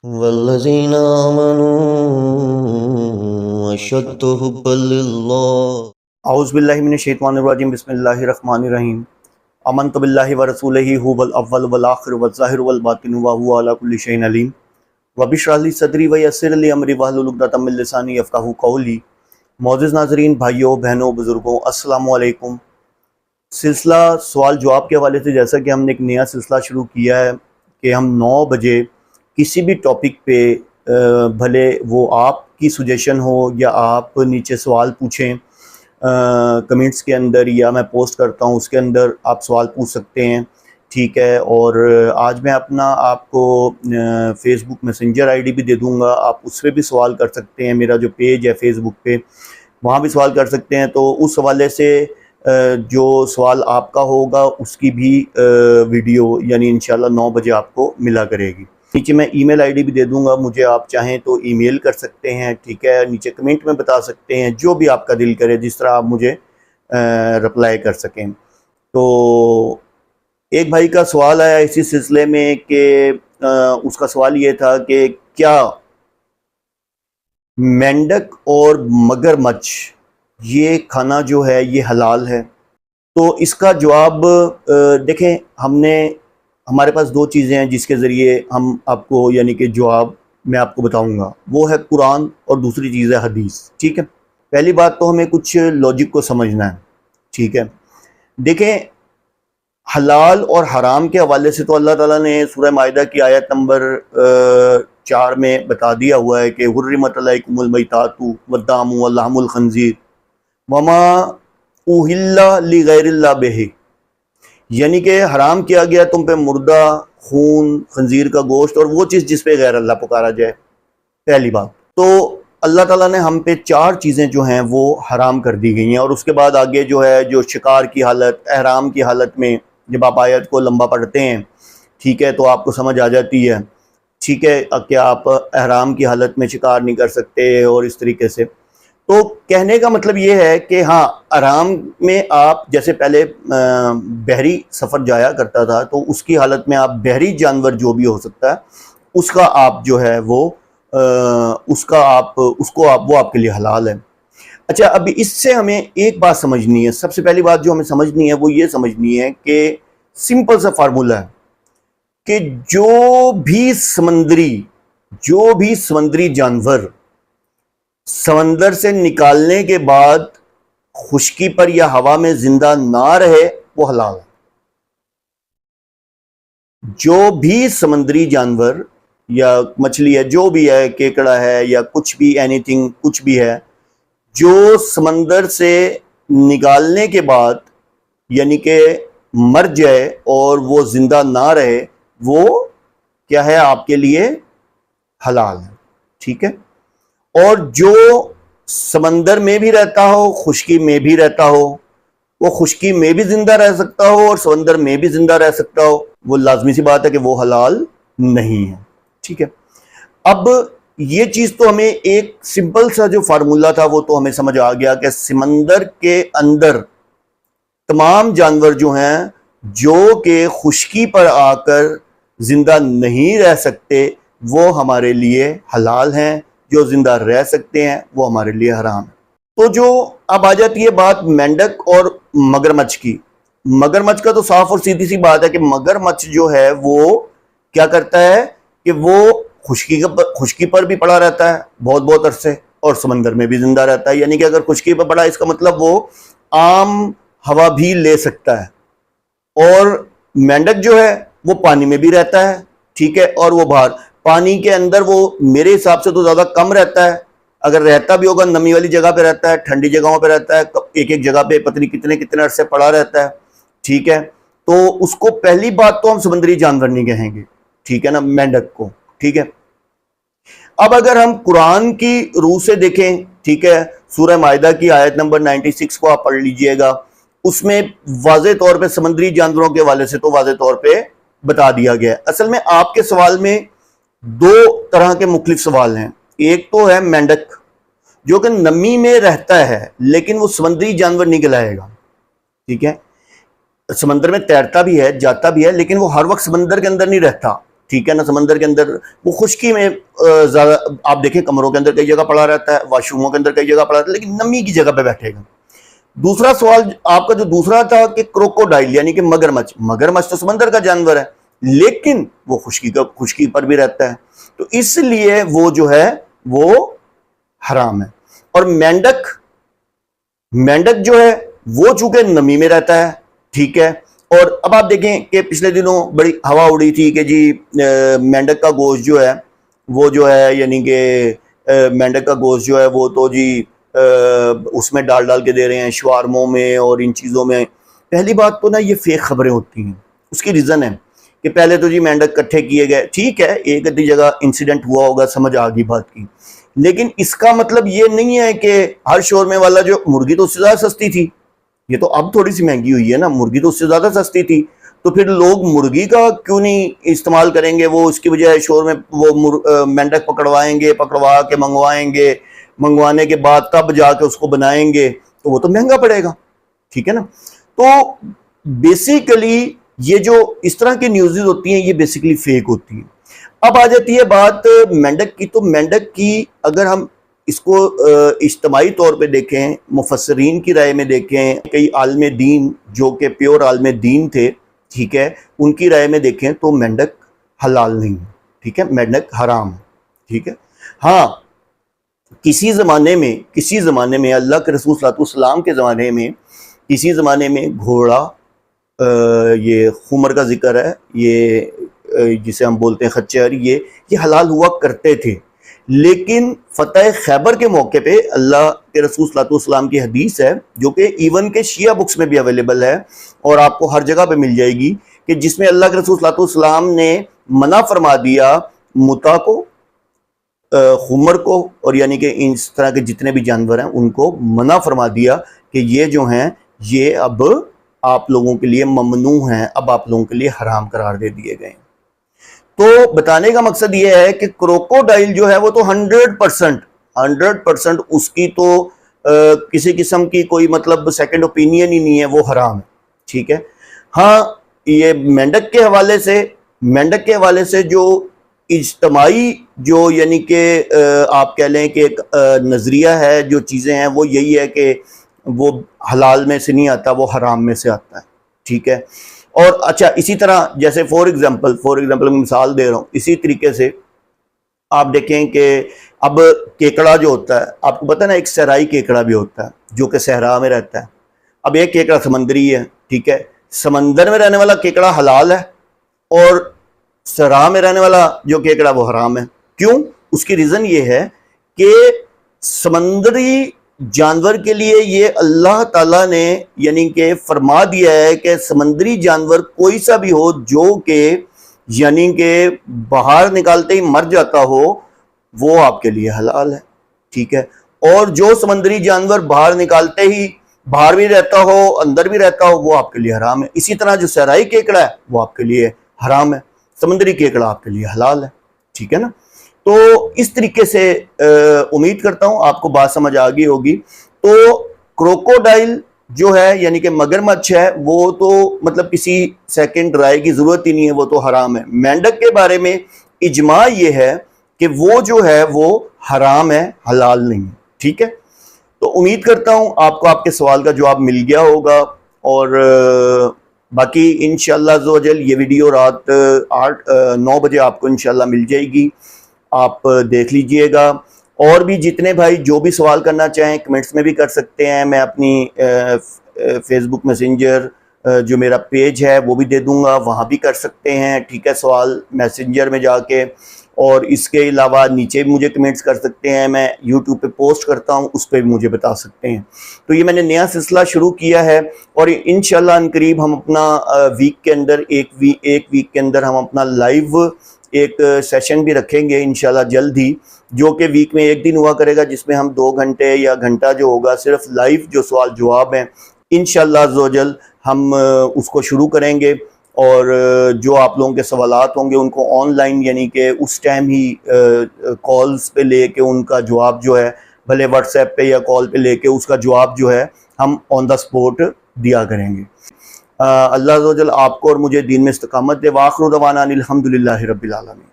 والذین آمنوا اشد حبا للہ۔ اعوذ باللہ من الشیطان الرجیم، بسم اللہ الرحمن الرحیم۔ آمنت باللہ ورسولہ هو الاول والآخر والظاہر والباطن وهو علی کل شیء علیم۔ رب اشرح لی صدری ویسر لی امری واحلل عقدۃ من لسانی یفقہوا قولی۔ معزز ناظرین، بھائیوں، بہنوں، بزرگوں، السلام علیکم۔ سلسلہ سوال جواب کے حوالے سے جیسا کہ ہم نے ایک نیا سلسلہ شروع کیا ہے کہ ہم 9 بجے کسی بھی ٹاپک پہ بھلے وہ آپ کی سجیشن ہو یا آپ نیچے سوال پوچھیں کمنٹس کے اندر، یا میں پوسٹ کرتا ہوں اس کے اندر آپ سوال پوچھ سکتے ہیں، ٹھیک ہے۔ اور آج میں اپنا آپ کو Facebook Messenger I D بھی دے دوں گا، آپ اس پہ بھی سوال کر سکتے ہیں۔ میرا جو پیج ہے فیس بک پہ، وہاں بھی سوال کر سکتے ہیں۔ تو اس حوالے سے جو سوال آپ کا ہوگا اس کی بھی ویڈیو یعنی انشاءاللہ 9 بجے آپ کو ملا کرے گی۔ نیچے میں ای میل آئی ڈی بھی دے دوں گا، مجھے آپ چاہیں تو ای میل کر سکتے ہیں، ٹھیک ہے۔ نیچے کمنٹ میں بتا سکتے ہیں، جو بھی آپ کا دل کرے، جس طرح آپ مجھے رپلائی کر سکیں۔ تو ایک بھائی کا سوال آیا اسی سلسلے میں کہ اس کا سوال یہ تھا کہ کیا مینڈک اور مگر مچھ یہ کھانا جو ہے یہ حلال ہے؟ تو اس کا جواب دیکھیں، ہمارے پاس 2 چیزیں ہیں جس کے ذریعے ہم آپ کو یعنی کہ جواب میں آپ کو بتاؤں گا، وہ ہے قرآن اور دوسری چیز ہے حدیث، ٹھیک ہے۔ پہلی بات تو ہمیں کچھ لاجک کو سمجھنا ہے، ٹھیک ہے۔ دیکھیں، حلال اور حرام کے حوالے سے تو اللہ تعالیٰ نے سورہ مائدہ کی آیت نمبر 4 میں بتا دیا ہوا ہے کہ حرمت علیکم المیتات والدم ولحم الخنزیر وما اہل لغیر اللہ بہ، یعنی کہ حرام کیا گیا تم پہ مردہ، خون، خنزیر کا گوشت اور وہ چیز جس پہ غیر اللہ پکارا جائے، پہلی بات۔ تو اللہ تعالیٰ نے ہم پہ 4 چیزیں جو ہیں وہ حرام کر دی گئی ہیں، اور اس کے بعد آگے جو ہے جو شکار کی حالت، احرام کی حالت میں جب آپ آیت کو لمبا پڑھتے ہیں، ٹھیک ہے، تو آپ کو سمجھ آ جاتی ہے، ٹھیک ہے، کہ آپ احرام کی حالت میں شکار نہیں کر سکتے اور اس طریقے سے۔ تو کہنے کا مطلب یہ ہے کہ ہاں، احرام میں آپ جیسے پہلے بحری سفر جایا کرتا تھا، تو اس کی حالت میں آپ بحری جانور جو بھی ہو سکتا ہے اس کا آپ جو ہے وہ وہ آپ کے لیے حلال ہے۔ اچھا، اب اس سے ہمیں ایک بات سمجھنی ہے، سب سے پہلی بات جو ہمیں سمجھنی ہے وہ یہ سمجھنی ہے کہ سمپل سا فارمولا ہے کہ جو بھی سمندری جانور سمندر سے نکالنے کے بعد خشکی پر یا ہوا میں زندہ نہ رہے وہ حلال ہے۔ جو بھی سمندری جانور یا مچھلی ہے، جو بھی ہے، کیکڑا ہے یا کچھ بھی، اینی تھنگ، کچھ بھی ہے، جو سمندر سے نکالنے کے بعد یعنی کہ مر جائے اور وہ زندہ نہ رہے، وہ کیا ہے؟ آپ کے لیے حلال ہے، ٹھیک ہے۔ اور جو سمندر میں بھی رہتا ہو، خشکی میں بھی رہتا ہو، وہ خشکی میں بھی زندہ رہ سکتا ہو اور سمندر میں بھی زندہ رہ سکتا ہو، وہ لازمی سی بات ہے کہ وہ حلال نہیں ہے، ٹھیک ہے۔ اب یہ چیز تو ہمیں ایک سمپل سا جو فارمولا تھا وہ تو ہمیں سمجھ آ گیا کہ سمندر کے اندر تمام جانور جو ہیں جو کہ خشکی پر آ کر زندہ نہیں رہ سکتے وہ ہمارے لیے حلال ہیں، جو زندہ رہ سکتے ہیں وہ ہمارے لیے حرام ہے۔ تو جو اب آ جاتی ہے بات مینڈک اور مگرمچھ کی۔ مگرمچھ کا تو صاف اور سیدھی سی بات ہے کہ مگرمچھ جو ہے وہ کیا کرتا ہے کہ وہ خشکی پر بھی پڑا رہتا ہے بہت بہت عرصے، اور سمندر میں بھی زندہ رہتا ہے، یعنی کہ اگر خشکی پر پڑا اس کا مطلب وہ عام ہوا بھی لے سکتا ہے۔ اور مینڈک جو ہے وہ پانی میں بھی رہتا ہے، ٹھیک ہے، اور وہ باہر پانی کے اندر وہ میرے حساب سے تو زیادہ کم رہتا ہے، اگر رہتا بھی ہوگا نمی والی جگہ پہ رہتا ہے، ٹھنڈی جگہوں پہ رہتا ہے، ایک جگہ پہ پتہ نہیں کتنے عرصے پڑا رہتا ہے، ٹھیک ہے۔ تو اس کو پہلی بات تو ہم سمندری جانور نہیں کہیں گے، ٹھیک ہے نا، مینڈک کو، ٹھیک ہے۔ اب اگر ہم قرآن کی روح سے دیکھیں، ٹھیک ہے، سورہ مائدہ کی آیت نمبر 96 کو آپ پڑھ لیجئے گا، اس میں واضح طور پہ سمندری جانوروں کے حوالے سے تو واضح طور پہ بتا دیا گیا ہے۔ اصل میں آپ کے سوال میں 2 طرح کے مختلف سوال ہیں۔ ایک تو ہے مینڈک جو کہ نمی میں رہتا ہے لیکن وہ سمندری جانور نہیں کہلائے گا، ٹھیک ہے، سمندر میں تیرتا بھی ہے، جاتا بھی ہے، لیکن وہ ہر وقت سمندر کے اندر نہیں رہتا، ٹھیک ہے نا. سمندر کے اندر وہ خشکی میں زیادہ آپ دیکھیں کمروں کے اندر کئی جگہ پڑا رہتا ہے, واش روموں کے اندر کئی جگہ پڑا رہتا ہے, لیکن نمی کی جگہ پہ بیٹھے گا. دوسرا سوال آپ کا جو دوسرا تھا کہ کروکوڈائل یعنی کہ مگرمچھ, مگرمچھ تو سمندر کا جانور ہے لیکن وہ خشکی پر بھی رہتا ہے, تو اس لیے وہ جو ہے وہ حرام ہے. اور مینڈک جو ہے وہ چونکہ نمی میں رہتا ہے, ٹھیک ہے. اور اب آپ دیکھیں کہ پچھلے دنوں بڑی ہوا اڑی تھی کہ جی مینڈک کا گوشت جو ہے وہ جو ہے یعنی کہ مینڈک کا گوشت جو ہے وہ تو جی اس میں ڈال کے دے رہے ہیں شوارموں میں اور ان چیزوں میں. پہلی بات تو نا یہ فیک خبریں ہوتی ہیں. اس کی ریزن ہے کہ پہلے تو جی مینڈک کٹھے کیے گئے, ٹھیک ہے ایک ادھی جگہ انسیڈنٹ ہوا ہوگا, سمجھ آ گئی بات کی, لیکن اس کا مطلب یہ نہیں ہے کہ ہر شورمے والا جو مرغی تو اس سے زیادہ سستی تھی, یہ تو اب تھوڑی سی مہنگی ہوئی ہے نا, مرغی تو اس سے زیادہ سستی تھی, تو پھر لوگ مرغی کا کیوں نہیں استعمال کریں گے, وہ اس کی بجائے شورمے وہ مینڈک پکڑوا کے منگوانے کے بعد تب جا کے اس کو بنائیں گے, تو وہ تو مہنگا پڑے گا, ٹھیک ہے نا. تو بیسیکلی یہ جو اس طرح کی نیوزز ہوتی ہیں یہ بیسیکلی فیک ہوتی ہیں. اب آ جاتی ہے بات مینڈک کی, تو مینڈک کی اگر ہم اس کو اجتماعی طور پہ دیکھیں, مفسرین کی رائے میں دیکھیں, کئی عالم دین جو کہ پیور عالم دین تھے, ٹھیک ہے, ان کی رائے میں دیکھیں تو مینڈک حلال نہیں, ٹھیک ہے, مینڈک حرام, ٹھیک ہے. ہاں کسی زمانے میں اللہ کے رسول صلی اللہ علیہ وسلم کے زمانے میں کسی زمانے میں گھوڑا, یہ خمر کا ذکر ہے, یہ جسے ہم بولتے ہیں خچر, یہ حلال ہوا کرتے تھے. لیکن فتح خیبر کے موقع پہ اللہ کے رسول صلی اللہ علیہ وسلم کی حدیث ہے جو کہ ایون کے شیعہ بکس میں بھی اویلیبل ہے اور آپ کو ہر جگہ پہ مل جائے گی, کہ جس میں اللہ کے رسول صلی اللہ علیہ وسلم نے منع فرما دیا متا کو, خمر کو, اور یعنی کہ اس طرح کے جتنے بھی جانور ہیں ان کو منع فرما دیا کہ یہ جو ہیں یہ اب آپ لوگوں کے لیے ممنوع ہیں, اب آپ لوگوں کے لیے حرام قرار دے دیے گئے. تو بتانے کا مقصد یہ ہے کہ کروکوڈائل جو ہے وہ تو 100% اس کی تو کسی قسم کی کوئی مطلب سیکنڈ اوپینین ہی نہیں ہے, وہ حرام ہے, ٹھیک ہے. ہاں یہ مینڈک کے حوالے سے جو اجتماعی جو یعنی کہ آپ کہہ لیں کہ ایک نظریہ ہے, جو چیزیں ہیں وہ یہی ہے کہ وہ حلال میں سے نہیں آتا, وہ حرام میں سے آتا ہے, ٹھیک ہے. اور اچھا اسی طرح جیسے فور ایگزامپل میں مثال دے رہا ہوں, اسی طریقے سے آپ دیکھیں کہ اب کیکڑا جو ہوتا ہے, آپ کو پتہ نا ایک صحرائی کیکڑا بھی ہوتا ہے جو کہ صحرا میں رہتا ہے. اب ایک کیکڑا سمندری ہے, ٹھیک ہے, سمندر میں رہنے والا کیکڑا حلال ہے اور صحرا میں رہنے والا جو کیکڑا وہ حرام ہے. کیوں؟ اس کی ریزن یہ ہے کہ سمندری جانور کے لیے یہ اللہ تعالیٰ نے یعنی کہ فرما دیا ہے کہ سمندری جانور کوئی سا بھی ہو جو کہ یعنی کہ باہر نکالتے ہی مر جاتا ہو وہ آپ کے لیے حلال ہے, ٹھیک ہے. اور جو سمندری جانور باہر نکالتے ہی باہر بھی رہتا ہو اندر بھی رہتا ہو وہ آپ کے لیے حرام ہے. اسی طرح جو صحرائی کیکڑا ہے وہ آپ کے لیے حرام ہے, سمندری کیکڑا آپ کے لیے حلال ہے, ٹھیک ہے نا. تو اس طریقے سے امید کرتا ہوں آپ کو بات سمجھ آ گئی ہوگی. تو کروکوڈائل جو ہے یعنی کہ مگرمچھ ہے وہ تو مطلب کسی سیکنڈ رائے کی ضرورت ہی نہیں ہے, وہ تو حرام ہے. مینڈک کے بارے میں اجماع یہ ہے کہ وہ جو ہے وہ حرام ہے, حلال نہیں, ٹھیک ہے. تو امید کرتا ہوں آپ کو آپ کے سوال کا جواب مل گیا ہوگا, اور باقی انشاءاللہ عز و جل یہ ویڈیو رات 9 بجے آپ کو انشاءاللہ مل جائے گی, آپ دیکھ لیجئے گا. اور بھی جتنے بھائی جو بھی سوال کرنا چاہیں کمنٹس میں بھی کر سکتے ہیں, میں اپنی فیس بک میسنجر جو میرا پیج ہے وہ بھی دے دوں گا, وہاں بھی کر سکتے ہیں, ٹھیک ہے, سوال میسنجر میں جا کے. اور اس کے علاوہ نیچے بھی مجھے کمنٹس کر سکتے ہیں, میں یوٹیوب پہ پوسٹ کرتا ہوں اس پہ بھی مجھے بتا سکتے ہیں. تو یہ میں نے نیا سلسلہ شروع کیا ہے اور انشاءاللہ عنقریب ہم اپنا ویک کے اندر ایک ویک کے اندر ہم اپنا لائیو ایک سیشن بھی رکھیں گے انشاءاللہ جلد ہی, جو کہ ویک میں ایک دن ہوا کرے گا, جس میں ہم 2 گھنٹے یا گھنٹہ جو ہوگا صرف لائیو جو سوال جواب ہیں انشاءاللہ عز و جل ہم اس کو شروع کریں گے. اور جو آپ لوگوں کے سوالات ہوں گے ان کو آن لائن یعنی کہ اس ٹائم ہی کالز پہ لے کے ان کا جواب جو ہے بھلے واٹس ایپ پہ یا کال پہ لے کے اس کا جواب جو ہے ہم آن دا سپورٹ دیا کریں گے. اللہ عز و جل آپ کو اور مجھے دین میں استقامت دے. وآخر دعوانا ان الحمدللہ رب العالمین.